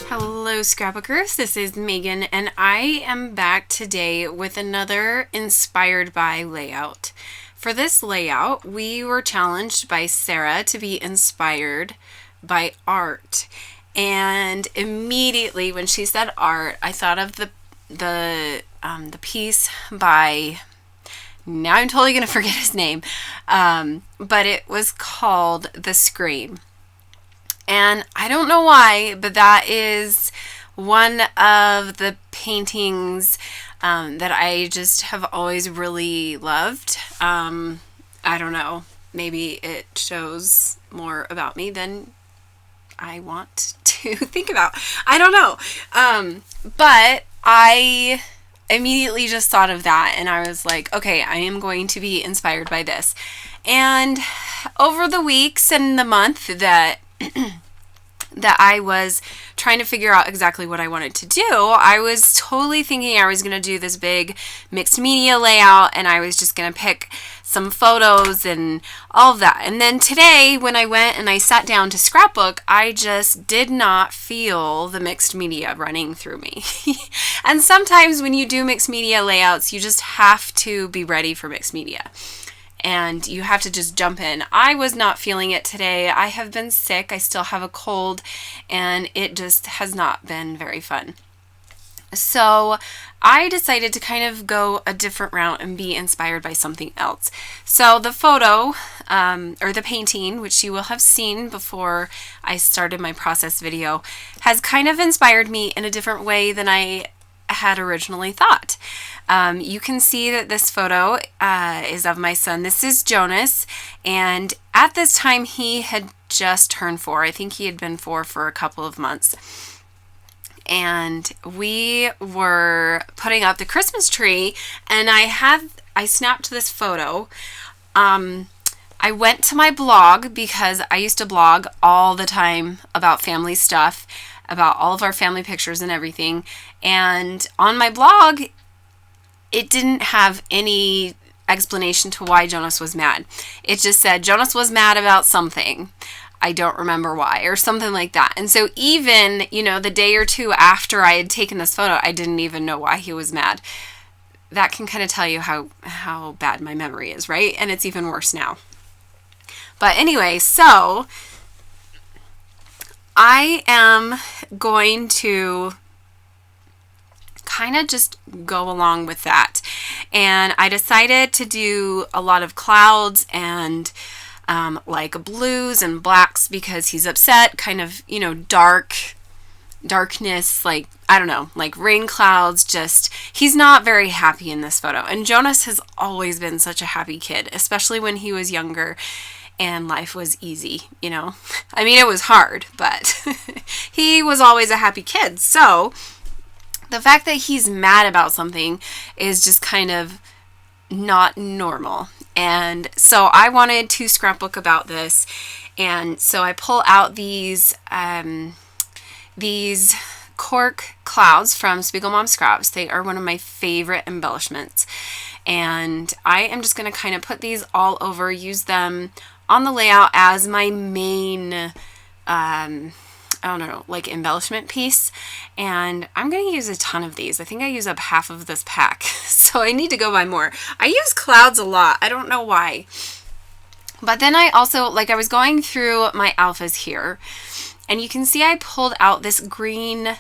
Hello scrapbookers, this is Megan and I am back today with another inspired by layout. For this layout, we were challenged by Sara to be inspired by art. And immediately when she said art, I thought of the piece by, now I'm totally going to forget his name, but it was called The Scream. And I don't know why, but that is one of the paintings that I just have always really loved. I don't know. Maybe it shows more about me than I want to think about. I don't know. But I immediately just thought of that and I was like, okay, I am going to be inspired by this. And over the weeks and the month that that I was trying to figure out exactly what I wanted to do, I was totally thinking I was going to do this big mixed media layout and I was just going to pick some photos and all of that. And then today when I went and I sat down to scrapbook, I just did not feel the mixed media running through me. And sometimes when you do mixed media layouts, you just have to be ready for mixed media. And you have to just jump in. I was not feeling it today. I have been sick. I still have a cold and it just has not been very fun. So I decided to kind of go a different route and be inspired by something else. So the photo, or the painting, which you will have seen before I started my process video, has kind of inspired me in a different way than I had originally thought. You can see that this photo is of my son. This is Jonas, and at this time he had just turned 4. I think he had been 4 for a couple of months. And we were putting up the Christmas tree, and I snapped this photo. I went to my blog because I used to blog all the time about family stuff, about all of our family pictures and everything. And on my blog, it didn't have any explanation to why Jonas was mad. It just said Jonas was mad about something. I don't remember why, or something like that. And so even, the day or two after I had taken this photo, I didn't even know why he was mad. That can kind of tell you how bad my memory is, right? And it's even worse now. But anyway, so I am going to kind of just go along with that. And I decided to do a lot of clouds and like blues and blacks because he's upset, kind of, darkness, like, I don't know, like rain clouds, just, he's not very happy in this photo. And Jonas has always been such a happy kid, especially when he was younger and life was easy, I mean, it was hard, but he was always a happy kid. So the fact that he's mad about something is just kind of not normal. And so I wanted to scrapbook about this. And so I pull out these cork clouds from Spiegel Mom Scraps. They are one of my favorite embellishments. And I am just going to kind of put these all over, use them on the layout as my main I don't know, like embellishment piece. And I'm going to use a ton of these. I think I use up half of this pack. So I need to go buy more. I use clouds a lot. I don't know why. But then I also, I was going through my alphas here. And you can see I pulled out this green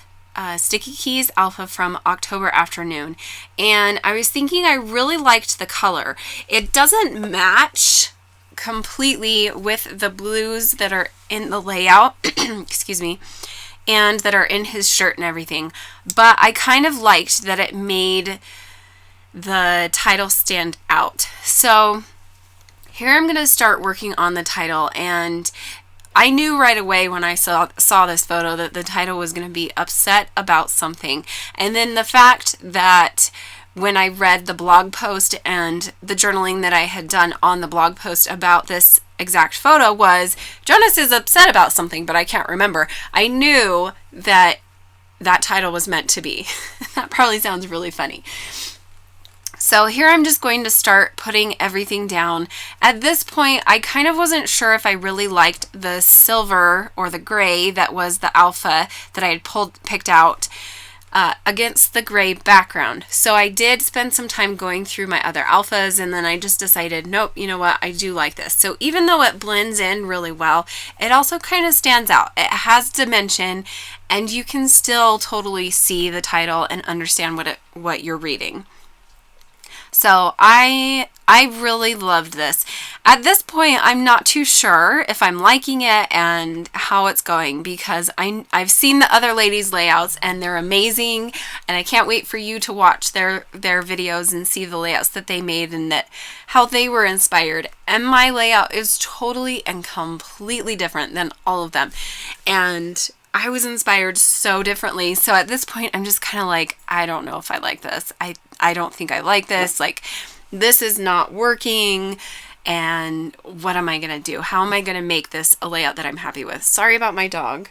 Sticky Keys alpha from October Afternoon. And I was thinking I really liked the color. It doesn't match completely with the blues that are in the layout, excuse me, and that are in his shirt and everything. But I kind of liked that it made the title stand out. So here I'm going to start working on the title, and I knew right away when I saw this photo that the title was going to be upset about something. And then the fact that when I read the blog post and the journaling that I had done on the blog post about this exact photo was, Jonas is upset about something, but I can't remember. I knew that that title was meant to be. That probably sounds really funny. So here I'm just going to start putting everything down. At this point, I kind of wasn't sure if I really liked the silver or the gray that was the alpha that I had picked out against the gray background. So I did spend some time going through my other alphas, and then I just decided, nope, you know what, I do like this. So even though it blends in really well, it also kind of stands out. It has dimension, and you can still totally see the title and understand what you're reading. So I really loved this. At this point, I'm not too sure if I'm liking it and how it's going, because I've seen the other ladies' layouts and they're amazing, and I can't wait for you to watch their videos and see the layouts that they made and how they were inspired. And my layout is totally and completely different than all of them. And I was inspired so differently. So at this point, I'm just kind of like, I don't know if I like this. I don't think I like this. Like, this is not working. And what am I going to do? How am I going to make this a layout that I'm happy with? Sorry about my dog.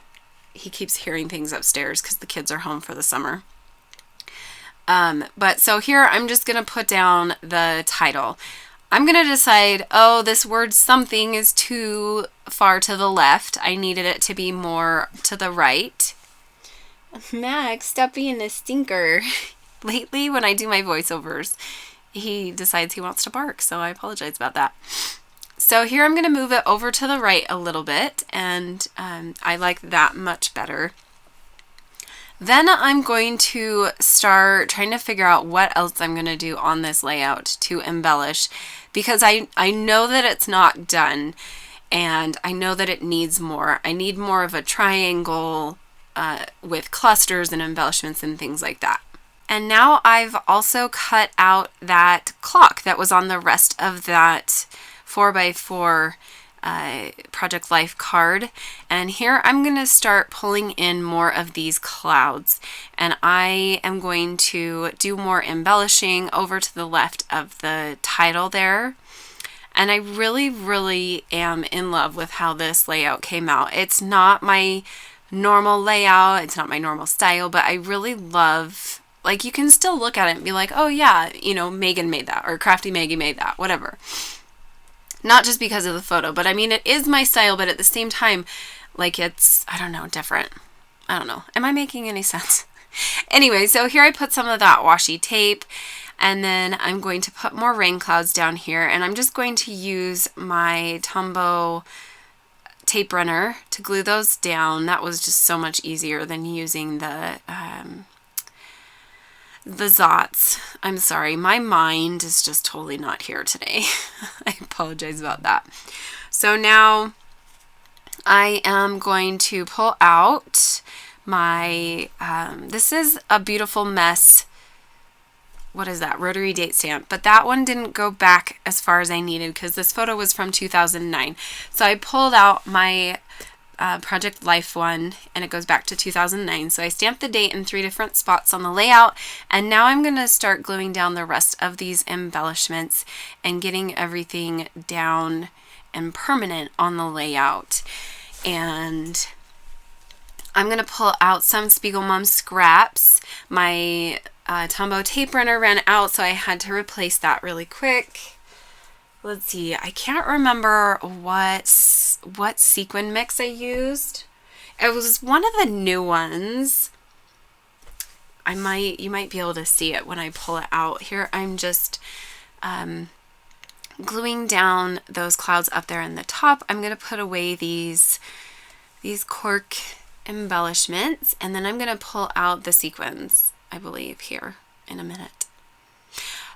He keeps hearing things upstairs because the kids are home for the summer. But so here, I'm just going to put down the title. I'm going to decide, oh, this word something is too far to the left. I needed it to be more to the right. Max, stop being a stinker. Lately, when I do my voiceovers, he decides he wants to bark, so I apologize about that. So here I'm going to move it over to the right a little bit, and I like that much better. Then I'm going to start trying to figure out what else I'm going to do on this layout to embellish, because I know that it's not done, and I know that it needs more. I need more of a triangle with clusters and embellishments and things like that. And now I've also cut out that clock that was on the rest of that 4x4 Project Life card, and here I'm going to start pulling in more of these clouds, and I am going to do more embellishing over to the left of the title there. And I really am in love with how this layout came out. It's not my normal layout, it's not my normal style, but I really love, like, you can still look at it and be like, oh yeah, you know, Megan made that, or Crafty Meggy made that, whatever. Not just because of the photo, but I mean, it is my style, but at the same time, like, it's, I don't know, different. I don't know. Am I making any sense? Anyway, so here I put some of that washi tape, and then I'm going to put more rain clouds down here, and I'm just going to use my Tombow tape runner to glue those down. That was just so much easier than using the Zots. I'm sorry, my mind is just totally not here today. I apologize about that. So now I am going to pull out my, this is a Beautiful Mess, what is that, rotary date stamp, but that one didn't go back as far as I needed because this photo was from 2009. So I pulled out my Project Life one, and it goes back to 2009. So I stamped the date in 3 different spots on the layout, and now I'm going to start gluing down the rest of these embellishments and getting everything down and permanent on the layout. And I'm going to pull out some Spiegel Mom scraps. My Tombow tape runner ran out, so I had to replace that really quick. Let's see, I can't remember what sequin mix I used. It was one of the new ones. You might be able to see it when I pull it out. Here I'm just gluing down those clouds up there in the top. I'm going to put away these cork embellishments, and then I'm going to pull out the sequins, I believe, here in a minute.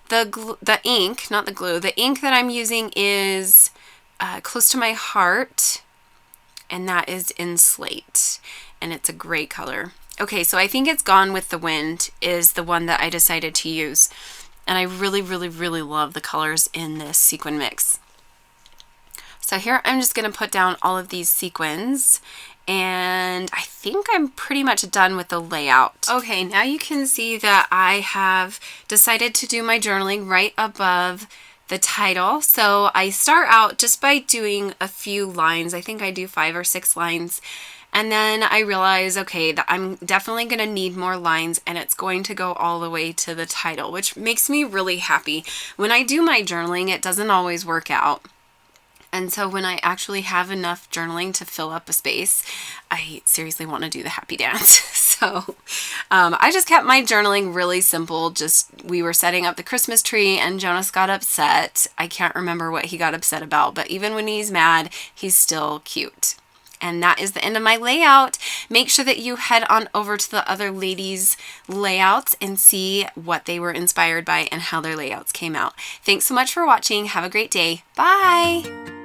The ink, not the glue, the ink that I'm using is Close to My Heart, and that is in Slate, and it's a great color. Okay, so I think it's Gone with the Wind is the one that I decided to use, and I really love the colors in this sequin mix. So here I'm just going to put down all of these sequins, and I think I'm pretty much done with the layout. Okay, now you can see that I have decided to do my journaling right above the title. So I start out just by doing a few lines. I think I do 5 or 6 lines, And then I realized, okay, that I'm definitely going to need more lines, and it's going to go all the way to the title, which makes me really happy. When I do my journaling, it doesn't always work out. And so when I actually have enough journaling to fill up a space, I seriously want to do the happy dance. So I just kept my journaling really simple. Just we were setting up the Christmas tree and Jonas got upset. I can't remember what he got upset about, but even when he's mad, he's still cute. And that is the end of my layout. Make sure that you head on over to the other ladies' layouts and see what they were inspired by and how their layouts came out. Thanks so much for watching. Have a great day. Bye.